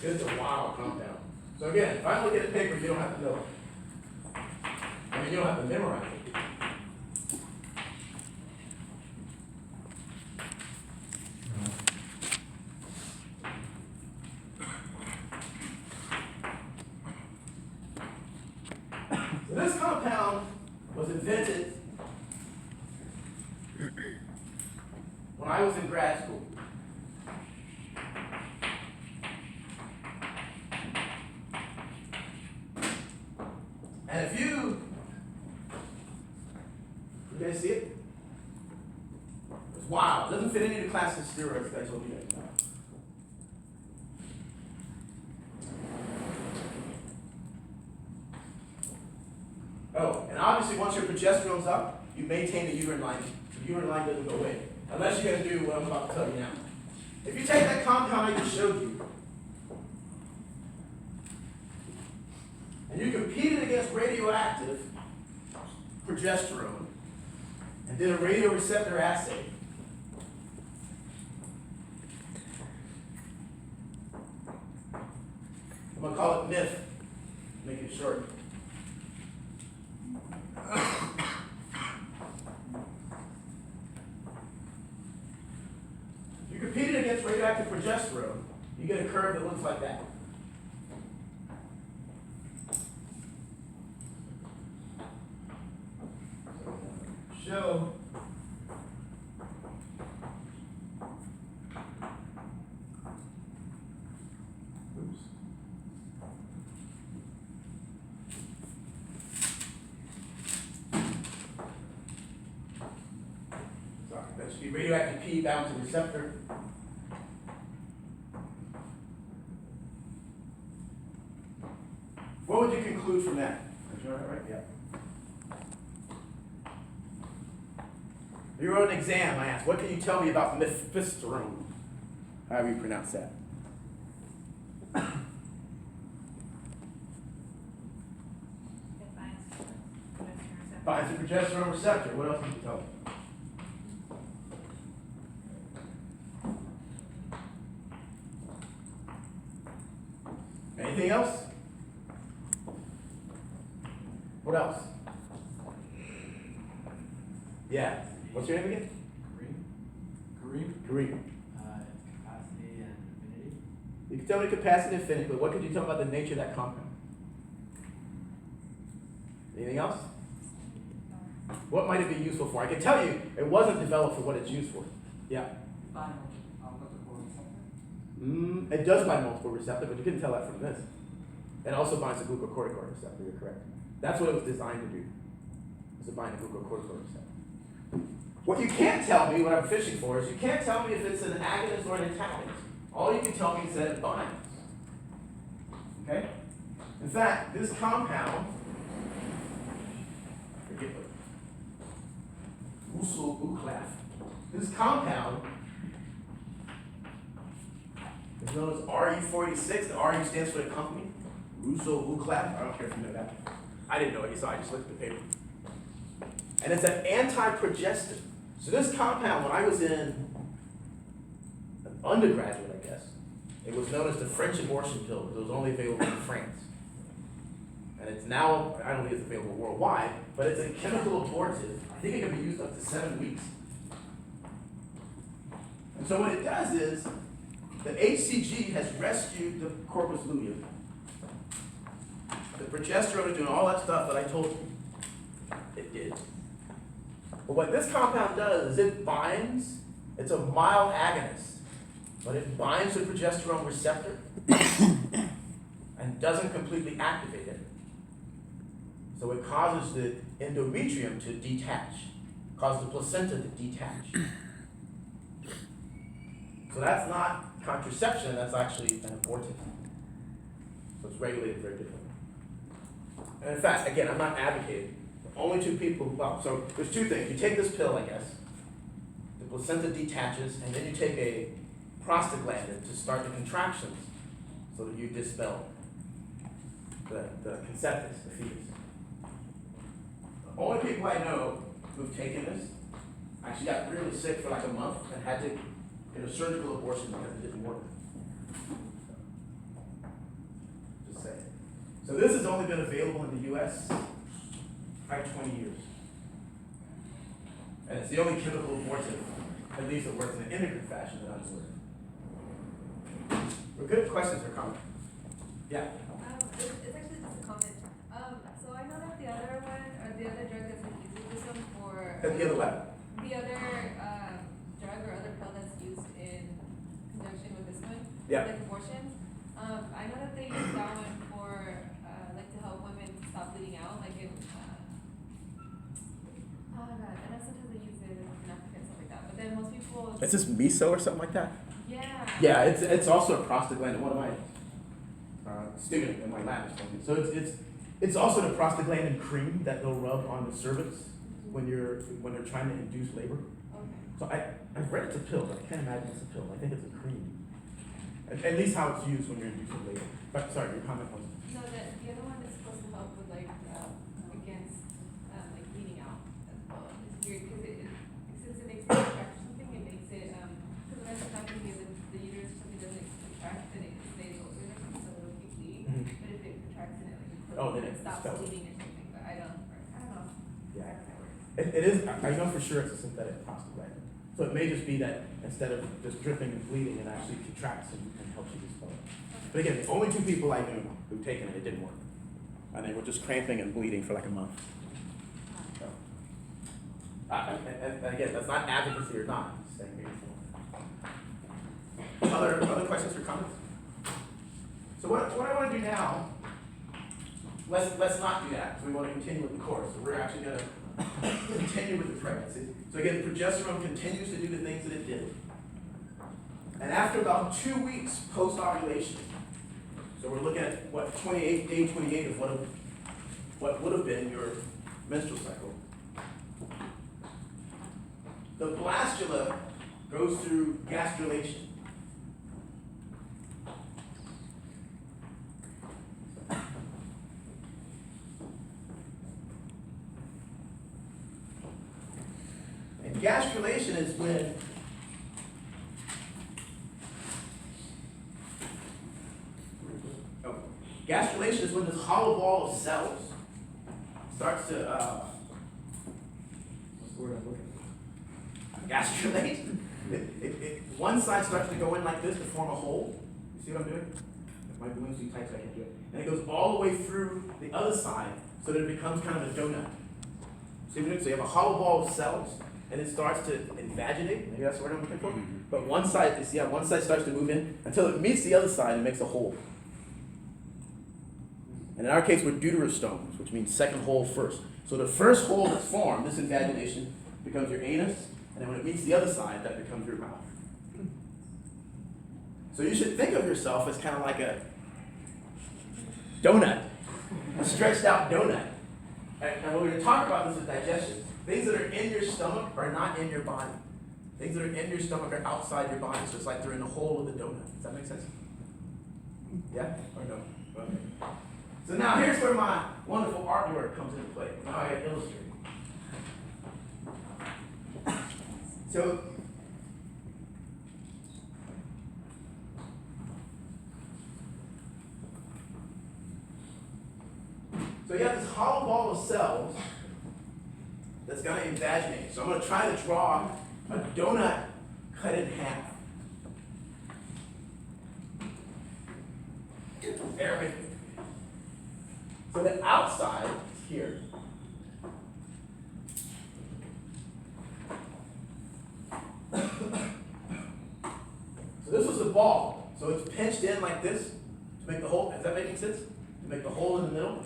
It's a wild compound. So again, if I look at a paper, you don't have to know it. I mean, you don't have to memorize it. So this compound was invented when I was in grad school. And if you guys see it? It's wild. It doesn't fit any of the classes of steroids that I told you guys about. Oh, and obviously once your progesterone's up, you maintain the uterine lining. The uterine line doesn't go away. Unless you're going to do what I'm about to tell you now. If you take that compound I just showed you, and you compete it against radioactive progesterone, and did a radioreceptor assay, I'm going to call it myth, make it short. You compete it against radioactive progesterone, you get a curve that looks like that. Show that should be radioactive P bound to receptor. What would you conclude from that? Did you write it right? Yeah. You wrote an exam, I asked, what can you tell me about mifepristone? However you pronounce that. Binds the progesterone receptor. What else can you tell me? Anything else? What else? Yeah. What's your name again? Kareem. Capacity and affinity. You can tell me capacity and affinity, but what could you tell me about the nature of that compound? Anything else? What might it be useful for? I can tell you it wasn't developed for what it's used for. Yeah. It does bind multiple receptors, but you couldn't tell that from this. It also binds a glucocorticoid receptor, you're correct. That's what it was designed to do, is to bind a glucocorticoid receptor. What you can't tell me, what I'm fishing for, is you can't tell me if it's an agonist or an antagonist. All you can tell me is that it binds. Okay? In fact, this compound, forget what, Usul-Uclaf, this compound is known as RU46. The RU stands for the company. Russo-Uclaf. I don't care if you know that. I didn't know it, so I just looked at the paper. And it's an anti-progestin. So this compound, when I was in an undergraduate, I guess, it was known as the French abortion pill because it was only available in France. And it's now, I don't think it's available worldwide, but it's a chemical abortive. I think it can be used up to 7 weeks. And so what it does is, the HCG has rescued the corpus luteum. The progesterone is doing all that stuff that I told you it did. But what this compound does is it binds, it's a mild agonist, but it binds the progesterone receptor and doesn't completely activate it. So it causes the endometrium to detach, causes the placenta to detach. So that's not contraception, that's actually an abortive. So it's regulated very differently. And in fact, again, I'm not advocating. Only two people, well, so there's two things. You take this pill, I guess, the placenta detaches, and then you take a prostaglandin to start the contractions so that you dispel the conceptus, the fetus. The only people I know who've taken this actually got really sick for like a month and had to get a surgical abortion because it didn't work. So this has only been available in the US probably 20 years. And it's the only chemical abortive, at least it works in an endocrine fashion that I'm aware of. Well, good questions or comments? Yeah. It's actually just a comment. So I know that the other one, or the other drug that's been used with this one for. And the other what? The other, drug or other pill that's used in conjunction with this one. Yeah. Like abortions. I know that they use that one for, like to help women stop bleeding out, like in, oh god, I know sometimes they use it in Africa and stuff like that, but then most people. Is this miso or something like that? Yeah. Yeah, it's also a prostaglandin. One of my students in my lab is telling me. So it's also the prostaglandin cream that they'll rub on the cervix when they're trying to induce labor. Okay. So I've read it's a pill, but I can't imagine it's a pill. I think it's a cream. At least how it's used when you're inducing labor. But sorry, your comment was. No, the other one is supposed to help with like, against, like bleeding out as well. It's weird, cause since it makes it contract or something, it makes it, cause when that's what's happening is if the uterus or something doesn't contract, then it stays open or something, so it'll keep bleeding. Mhm. But if it contracts and it like, Oh, then it stops expels. bleeding or something, but I don't know. Yeah. How that works. It is, I know for sure it's a synthetic prostaglandin. So it may just be that instead of just dripping and bleeding, it actually contracts and helps you expel it. But again, the only two people I knew who've taken it, it didn't work. And they were just cramping and bleeding for like a month. So, and again, that's not advocacy or not, I'm just saying maybe it's more. Other questions or comments? So what I want to do now, let's not do that. So we want to continue with the course. So we're actually going to continue with the pregnancy. So again, progesterone continues to do the things that it did. And after about 2 weeks post-ovulation, so we're looking at what, day 28 of what would have been your menstrual cycle. The blastula goes through gastrulation. And gastrulation is when gastrulation is when this hollow ball of cells starts to what's the word I'm looking for? Gastrulate. One side starts to go in like this to form a hole. You see what I'm doing? My balloon's too tight so I can't do it. And it goes all the way through the other side so that it becomes kind of a donut. See what I'm doing? So you have a hollow ball of cells and it starts to invaginate. Maybe that's the word I'm looking for. But one side, you see how one side starts to move in until it meets the other side and makes a hole. And in our case, we're deuterostomes, which means second hole first. So the first hole that's formed, this invagination, becomes your anus, and then when it meets the other side, that becomes your mouth. So you should think of yourself as kind of like a donut, a stretched out donut. And when we're going to talk about this with digestion, things that are in your stomach are not in your body. Things that are in your stomach are outside your body, so it's like they're in the hole of the donut. Does that make sense? Yeah? Or no? Okay. So now here's where my wonderful artwork comes into play. Now I gotta illustrate. So you have this hollow ball of cells that's gonna invaginate. So I'm gonna try to draw a donut cut in half. Bear with me. So the outside is here. So this was the ball. So it's pinched in like this to make the hole. Is that making sense? To make the hole in the middle.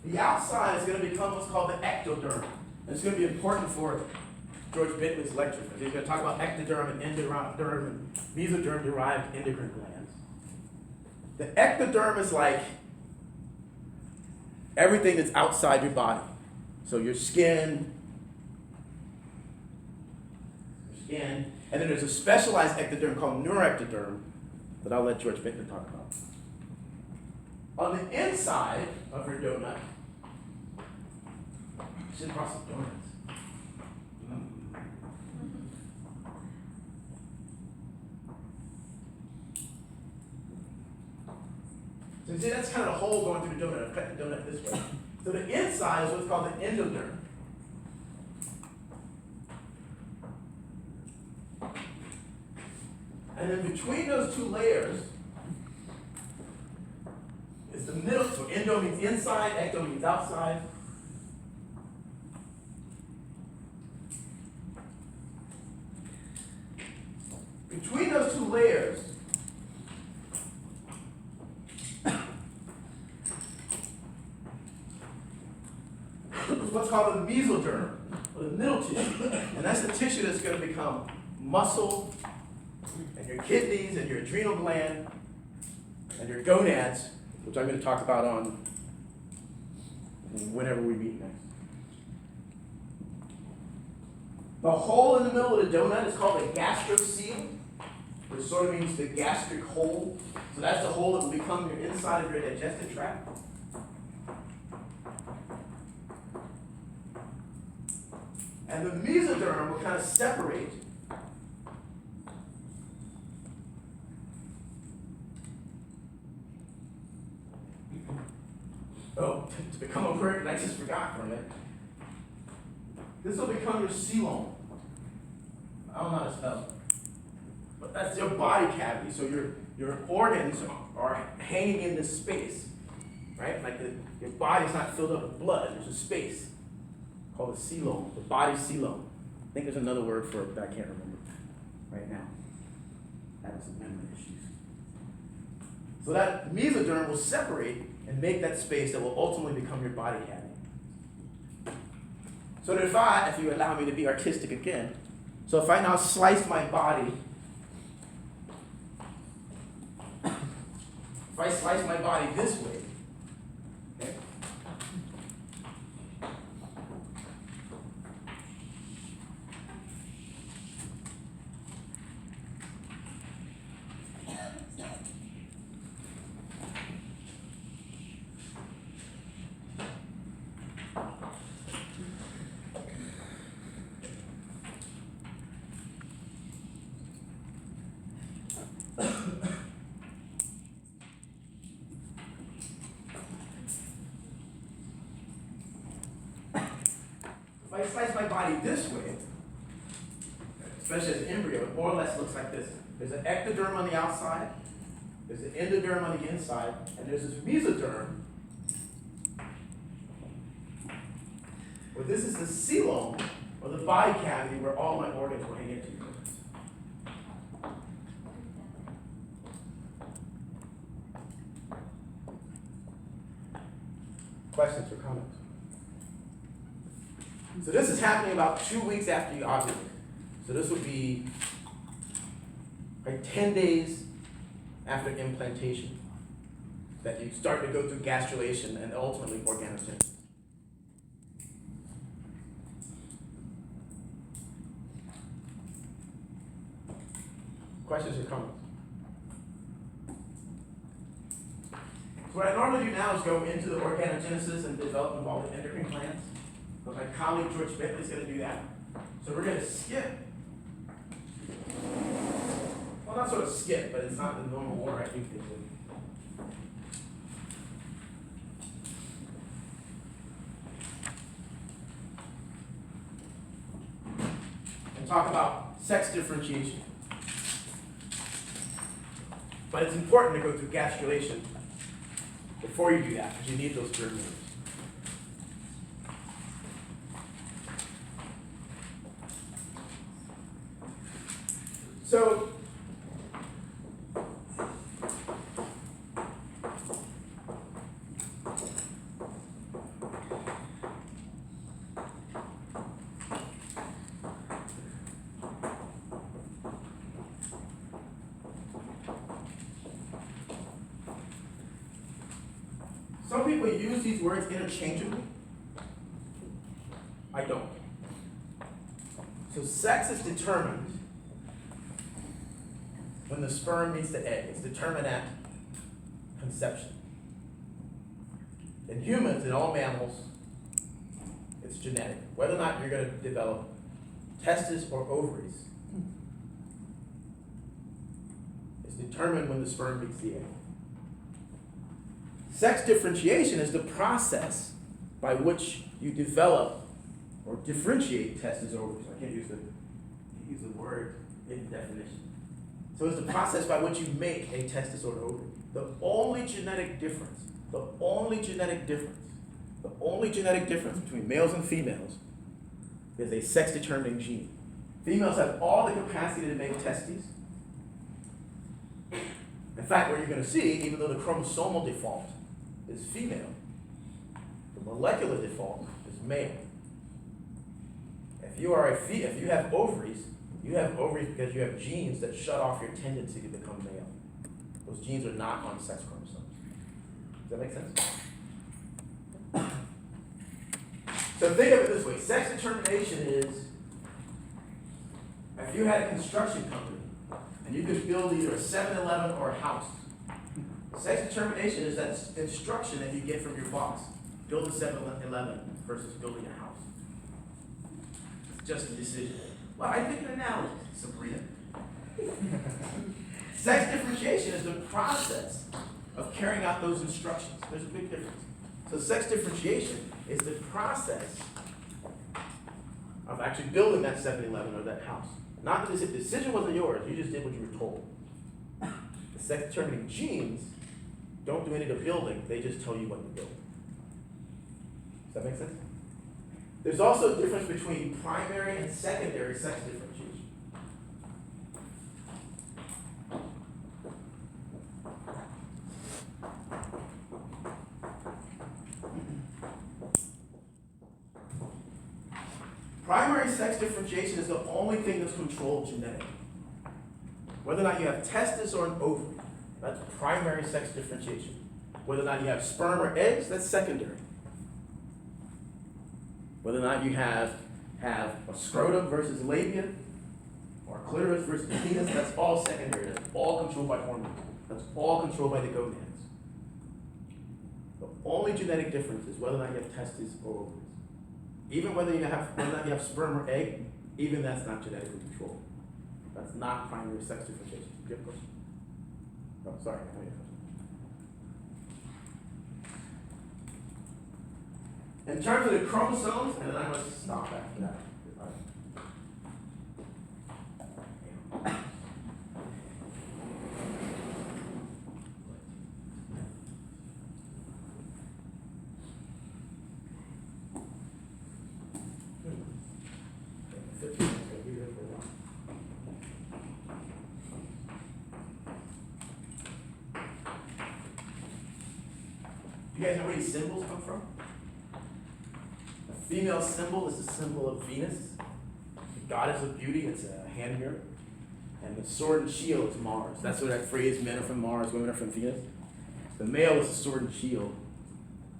The outside is going to become what's called the ectoderm. And it's going to be important for George Bentley's lecture, because he's going to talk about ectoderm and endoderm and mesoderm-derived endocrine glands. The ectoderm is like everything that's outside your body. So your skin, and then there's a specialized ectoderm called neuroectoderm that I'll let George Bentley talk about. On the inside of your donut, should brought some donuts. You see, that's kind of the hole going through the donut. I cut the donut this way. So the inside is what's called the endoderm. And then between those two layers is the middle. So endo means inside, ecto means outside. Between those two layers is what's called the mesoderm, or the middle tissue. And that's the tissue that's going to become muscle, and your kidneys, and your adrenal gland, and your gonads, which I'm going to talk about on whenever we meet next. The hole in the middle of the donut is called a gastrocele, which sort of means the gastric hole. So that's the hole that will become your inside of your digestive tract. And the mesoderm will kind of separate to become a word that I just forgot for a minute. This will become your coelom. I don't know how to spell it. But that's your body cavity. So your organs are hanging in this space, right? Like your body's not filled up with blood. There's a space called the coelom, the body coelom. I think there's another word for it, but I can't remember right now. I have some memory issues. So that mesoderm will separate and make that space that will ultimately become your body cavity. So that if you allow me to be artistic again, so if I now slice my body, if I slice my body this way, okay, if I slice my body this way, especially as an embryo, it more or less looks like this. There's an ectoderm on the outside, there's an endoderm on the inside, and there's this mesoderm, where this is the coelom, or the body cavity, where all my organs will hang into. Questions or comments? So this is happening about 2 weeks after you ovulate. So this would be like 10 days after implantation that you start to go through gastrulation and ultimately organogenesis. Questions or comments? So what I normally do now is go into the organogenesis and development of all the endocrine glands. But my colleague George Bentley is going to do that. So we're going to skip. Well, not sort of skip, but it's not the normal order I do things in. And talk about sex differentiation. But it's important to go through gastrulation before you do that, because you need those sperm units. So, some people use these words interchangeably. I don't. So sex is determined when the sperm meets the egg. It's determined at conception. In humans, in all mammals, it's genetic. Whether or not you're going to develop testes or ovaries is determined when the sperm meets the egg. Sex differentiation is the process by which you develop or differentiate testes or ovaries. I can't use the word in definition. So it's the process by which you make a testis or ovary. The only genetic difference between males and females is a sex-determining gene. Females have all the capacity to make testes. In fact, what you're going to see, even though the chromosomal default is female, the molecular default is male. If you have ovaries because you have genes that shut off your tendency to become male. Those genes are not on sex chromosomes. Does that make sense? So think of it this way. Sex determination is, if you had a construction company and you could build either a 7-Eleven or a house, sex determination is that instruction that you get from your boss. Build a 7-Eleven versus building a house. It's just a decision. Well, I think an analogy, Sabrina. Sex differentiation is the process of carrying out those instructions. There's a big difference. So sex differentiation is the process of actually building that 7-Eleven or that house. Not that the decision wasn't yours, you just did what you were told. The sex determining genes don't do any of the building, they just tell you what to build. Does that make sense? There's also a difference between primary and secondary sex differentiation. Primary sex differentiation is the only thing that's controlled genetically. Whether or not you have testes or an ovary, that's primary sex differentiation. Whether or not you have sperm or eggs, that's secondary. Whether or not you have a scrotum versus labia, or clitoris versus penis, that's all secondary. That's all controlled by hormones. That's all controlled by the gonads. The only genetic difference is whether or not you have testes or ovaries. Even whether or not you have sperm or egg, even that's not genetically controlled. That's not primary sex differentiation. Do you have a question? Oh, sorry. I have a question. In terms of the chromosomes, and then I must stop after that. You guys know where these symbols come from? A female symbol is the symbol of Venus, the goddess of beauty. It's a hand mirror. And the sword and shield is Mars. That's where that phrase, men are from Mars, women are from Venus. The male is the sword and shield,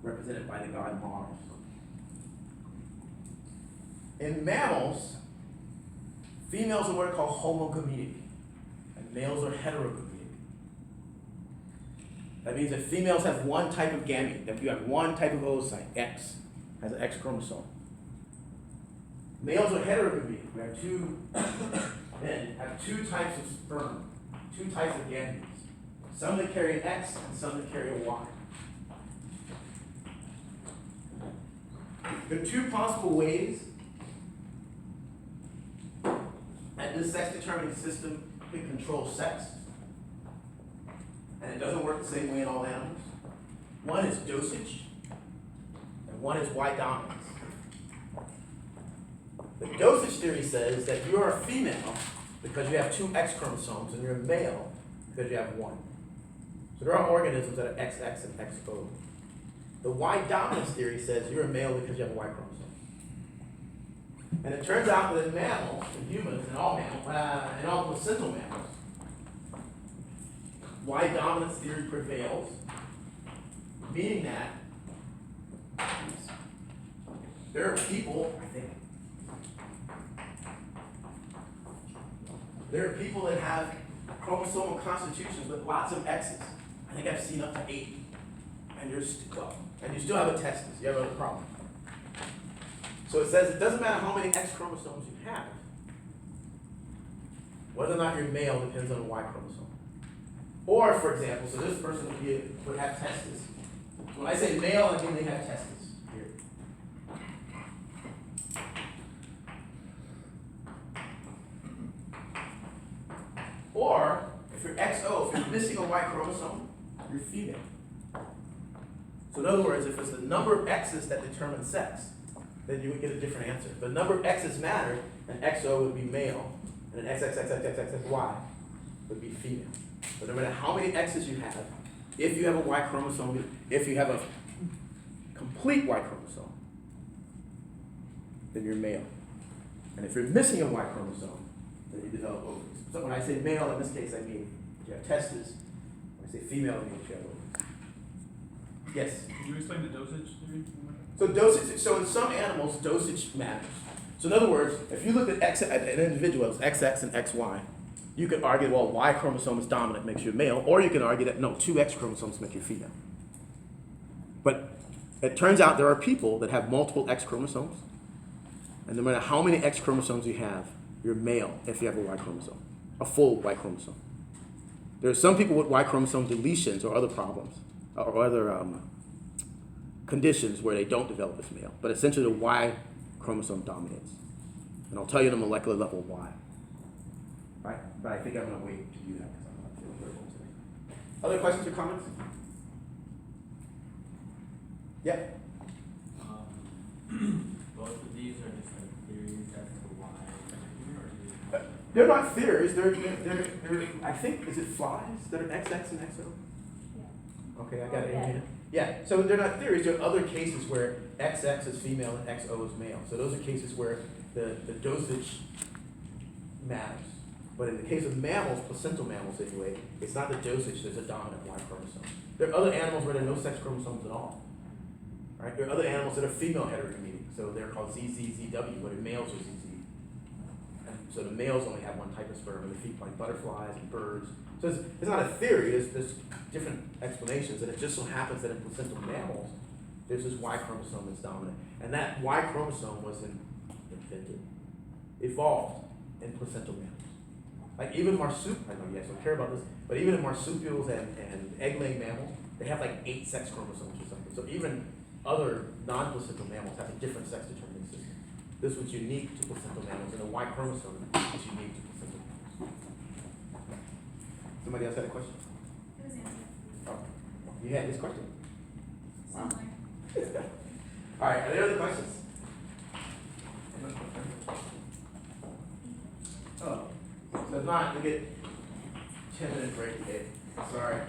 represented by the god Mars. In mammals, females are what are called homogametic, and males are heterogametic. That means that females have one type of gamete, that you have one type of oocyte, X, has an X chromosome. Males are heterogametic. We have men have two types of sperm, two types of gametes. Some that carry an X and some that carry a Y. There are two possible ways that this sex-determining system can control sex. And it doesn't work the same way in all animals. One is dosage, and one is Y dominance. The dosage theory says that you are a female because you have two X chromosomes, and you're a male because you have one. So there are organisms that are XX and XO. The Y dominance theory says you're a male because you have a Y chromosome. And it turns out that in mammals, in humans, in all mammals, in all placental mammals, Y dominance theory prevails, meaning that there are people, that have chromosomal constitutions with lots of X's. I think I've seen up to 8. And you still have a testis. You have a problem. So it says it doesn't matter how many X chromosomes you have. Whether or not you're male depends on the Y chromosome. Or, for example, so this person would have testes, When I say male, I mean they have testes here. Or, if you're XO, if you're missing a Y chromosome, you're female. So in other words, if it's the number of X's that determine sex, then you would get a different answer. If the number of X's mattered, an XO would be male, and an XXXXXXY would be female. But no matter how many X's you have, if you have a Y chromosome, if you have a complete Y chromosome, then you're male. And if you're missing a Y chromosome, then you develop ovaries. So when I say male, in this case, I mean you have testes. When I say female, I mean you have ovaries. Yes? Could you explain the dosage theory? So dosage. So in some animals, dosage matters. So in other words, if you look at an individual as XX and XY, you could argue, well, Y chromosome is dominant, makes you a male, or you can argue that no, 2 X chromosomes make you female. But it turns out there are people that have multiple X chromosomes, and no matter how many X chromosomes you have, you're male if you have a Y chromosome, a full Y chromosome. There are some people with Y chromosome deletions or other problems, or other conditions where they don't develop as male, but essentially the Y chromosome dominates. And I'll tell you at a molecular level why. Right? But I think I'm going to wait to do that because I'm not feeling very well today. Other questions or comments? Yeah? Both of these are just like theories as to why, or do you? They're not theories. They're I think, is it flies that are XX and XO? Yeah. Okay, I got it in here. Yeah, so they're not theories. There are other cases where XX is female and XO is male. So those are cases where the dosage matters. But in the case of mammals, placental mammals anyway, it's not the dosage, there's a dominant Y chromosome. There are other animals where there are no sex chromosomes at all. Right? There are other animals that are female heterogametic, so they're called ZZZW, where the males are ZZ. And so the males only have one type of sperm, and they feed like butterflies and birds. So it's not a theory, there's different explanations, and it just so happens that in placental mammals, there's this Y chromosome that's dominant. And that Y chromosome wasn't invented, evolved in placental mammals. Like even marsupials, I know you guys don't care about this, but even in marsupials and egg-laying mammals, they have like 8 sex chromosomes or something. So even other non-placental mammals have a different sex determining system. This was unique to placental mammals, and the Y chromosome is unique to placental mammals. Somebody else had a question? It was answered. Oh, you had this question? Wow. Similar. All right, are there other questions? Oh, so if not, we get 10-minute break today. Sorry.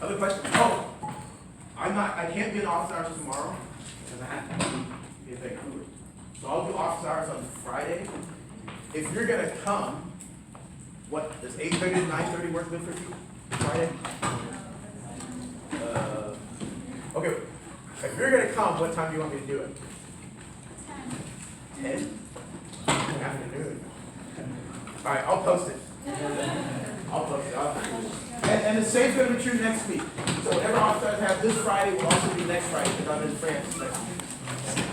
Other questions? Oh, I can't be in office hours tomorrow because I have to be in Vancouver. So I'll do office hours on Friday. If you're gonna come, what does 8:30 to 9:30 work good for you? Friday? Okay. If you're gonna come, what time do you want me to do it? 10? Afternoon. All right, I'll post it. I'll post it. And the same's going to be true next week. So whatever office I have this Friday will also be next Friday because I'm in France next week.